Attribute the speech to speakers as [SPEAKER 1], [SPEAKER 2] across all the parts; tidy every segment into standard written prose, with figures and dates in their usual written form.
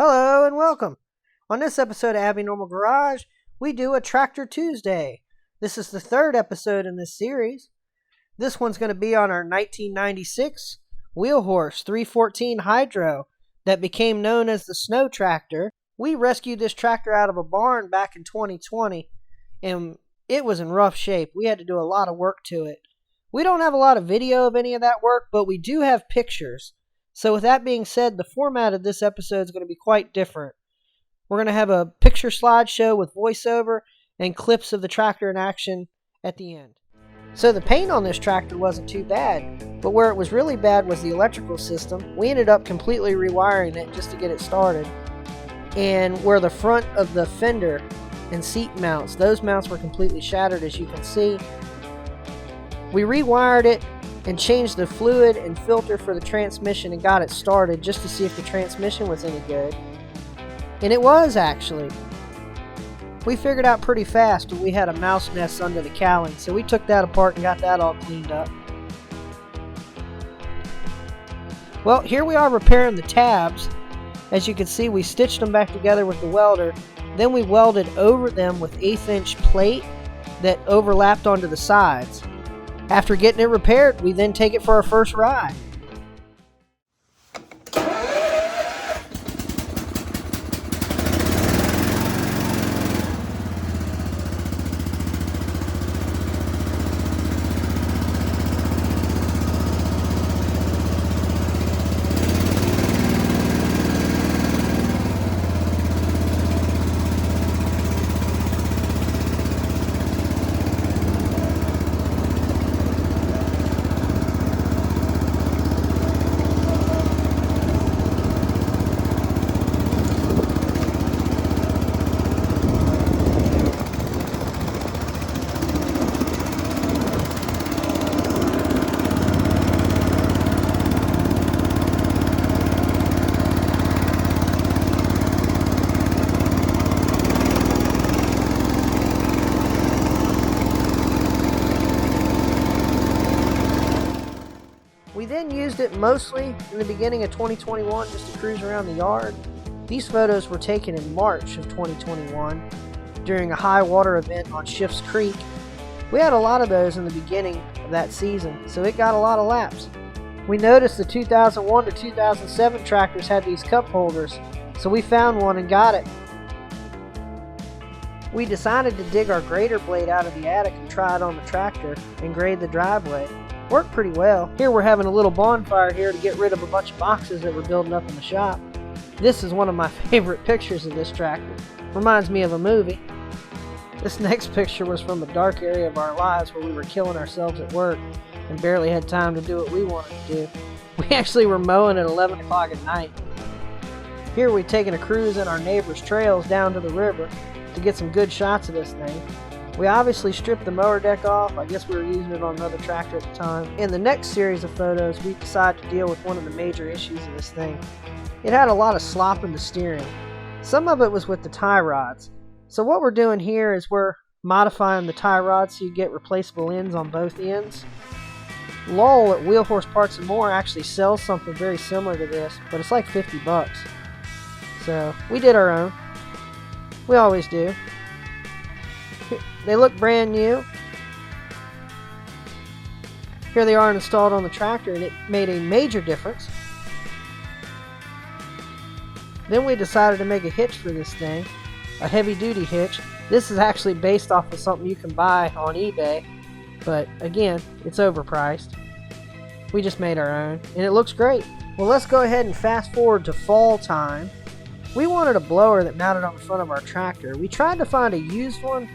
[SPEAKER 1] Hello and welcome. On this episode of Abby Normal Garage, we do a Tractor Tuesday. This is the third episode in this series. This one's going to be on our 1996 Wheelhorse 314 Hydro that became known as the Snow Tractor. We rescued this tractor out of a barn back in 2020, and it was in rough shape. We had to do a lot of work to it. We don't have a lot of video of any of that work, but we do have pictures. So with that being said, the format of this episode is going to be quite different. We're going to have a picture slideshow with voiceover and clips of the tractor in action at the end. So the paint on this tractor wasn't too bad, but where it was really bad was the electrical system. We ended up completely rewiring it just to get it started. And where the front of the fender and seat mounts, those mounts were completely shattered, as you can see. We rewired it and changed the fluid and filter for the transmission and got it started just to see if the transmission was any good. And it was, actually. We figured out pretty fast that we had a mouse nest under the cowling, so we took that apart and got that all cleaned up. Well, here we are repairing the tabs. As you can see, we stitched them back together with the welder. Then we welded over them with 1/8" plate that overlapped onto the sides. After getting it repaired, we then take it for our first ride. We then used it mostly in the beginning of 2021 just to cruise around the yard. These photos were taken in March of 2021 during a high water event on Schiff's Creek. We had a lot of those in the beginning of that season, so it got a lot of laps. We noticed the 2001 to 2007 tractors had these cup holders, so we found one and got it. We decided to dig our grader blade out of the attic and try it on the tractor and grade the driveway. Worked pretty well. Here we're having a little bonfire here to get rid of a bunch of boxes that we're building up in the shop. This is one of my favorite pictures of this tractor. Reminds me of a movie. This next picture was from a dark area of our lives where we were killing ourselves at work and barely had time to do what we wanted to do. We actually were mowing at 11 o'clock at night. Here we've taken a cruise in our neighbor's trails down to the river to get some good shots of this thing. We obviously stripped the mower deck off. I guess we were using it on another tractor at the time. In the next series of photos, we decided to deal with one of the major issues of this thing. It had a lot of slop in the steering. Some of it was with the tie rods. So what we're doing here is we're modifying the tie rods so you get replaceable ends on both ends. Lowell at Wheelhorse Parts and More actually sells something very similar to this, but it's like 50 bucks. So we did our own. We always do. They look brand new. Here they are installed on the tractor, and it made a major difference. Then we decided to make a hitch for this thing, a heavy duty hitch. This is actually based off of something you can buy on eBay, but again, it's overpriced. We just made our own, and it looks great. Well, let's go ahead and fast forward to fall time. We wanted a blower that mounted on the front of our tractor. We tried to find a used one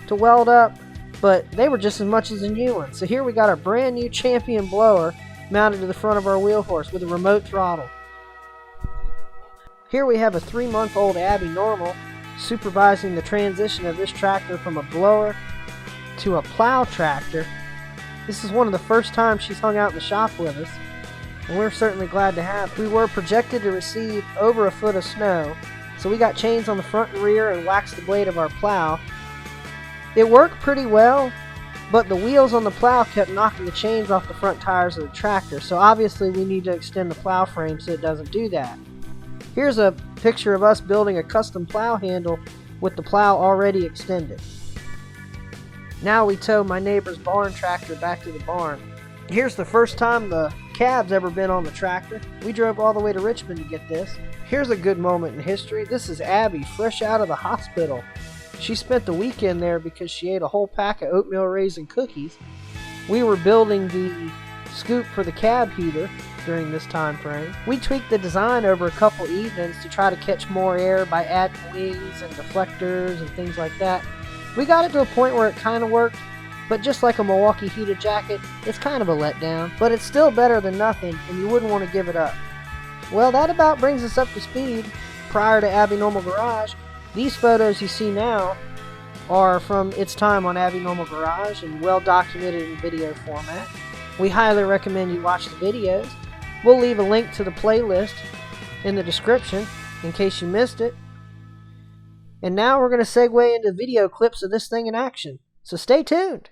[SPEAKER 1] to weld up, but they were just as much as a new one. So here we got our brand new Champion blower mounted to the front of our Wheelhorse with a remote throttle. Here we have a 3-month-old Abby Normal supervising the transition of this tractor from a blower to a plow tractor. This is one of the first times she's hung out in the shop with us, and we're certainly glad to have her. We were projected to receive over a foot of snow, so we got chains on the front and rear and waxed the blade of our plow. It worked pretty well, but the wheels on the plow kept knocking the chains off the front tires of the tractor, so obviously we need to extend the plow frame so it doesn't do that. Here's a picture of us building a custom plow handle with the plow already extended. Now we tow my neighbor's barn tractor back to the barn. Here's the first time the cab's ever been on the tractor. We drove all the way to Richmond to get this. Here's a good moment in history. This is Abby, fresh out of the hospital. She spent the weekend there because she ate a whole pack of oatmeal raisin cookies. We were building the scoop for the cab heater during this time frame. We tweaked the design over a couple evenings to try to catch more air by adding wings and deflectors and things like that. We got it to a point where it kind of worked, but just like a Milwaukee heated jacket, it's kind of a letdown. But it's still better than nothing, and you wouldn't want to give it up. Well, that about brings us up to speed. Prior to Abby Normal Garage, these photos you see now are from its time on Abby Normal Garage and well documented in video format. We highly recommend you watch the videos. We'll leave a link to the playlist in the description in case you missed it. And now we're going to segue into video clips of this thing in action. So stay tuned.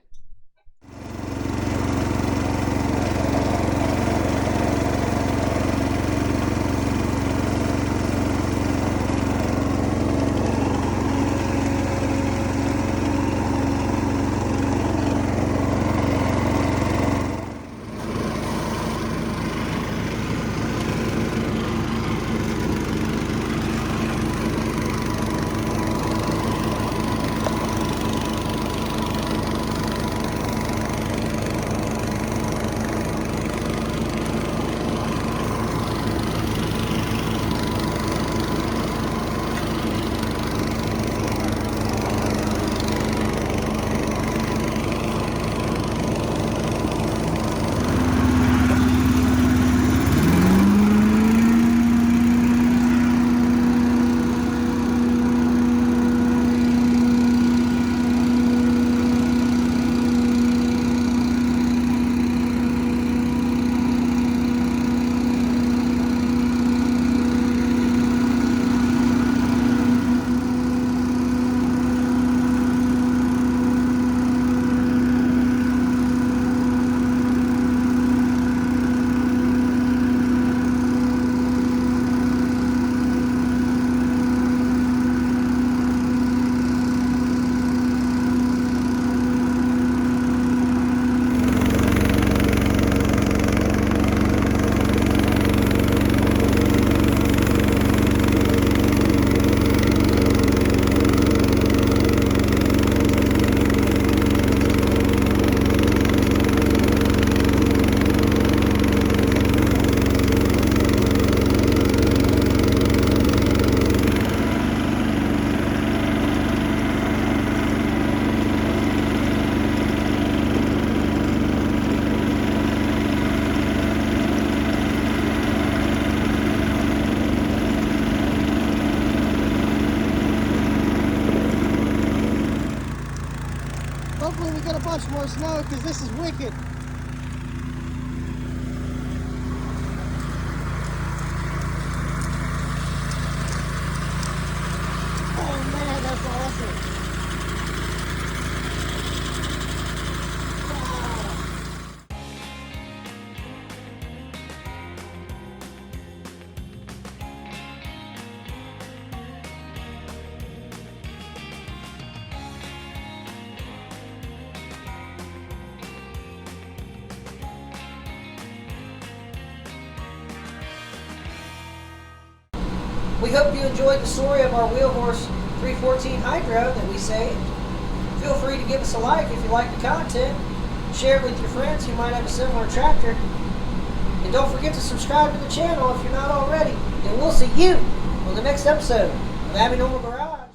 [SPEAKER 1] Hopefully we get a bunch more snow because this is wicked. Oh man, that's awesome. We hope you enjoyed the story of our Wheelhorse 314 Hydro that we saved. Feel free to give us a like if you like the content. Share it with your friends who might have a similar tractor. And don't forget to subscribe to the channel if you're not already. And we'll see you on the next episode of Abby Normal Garage.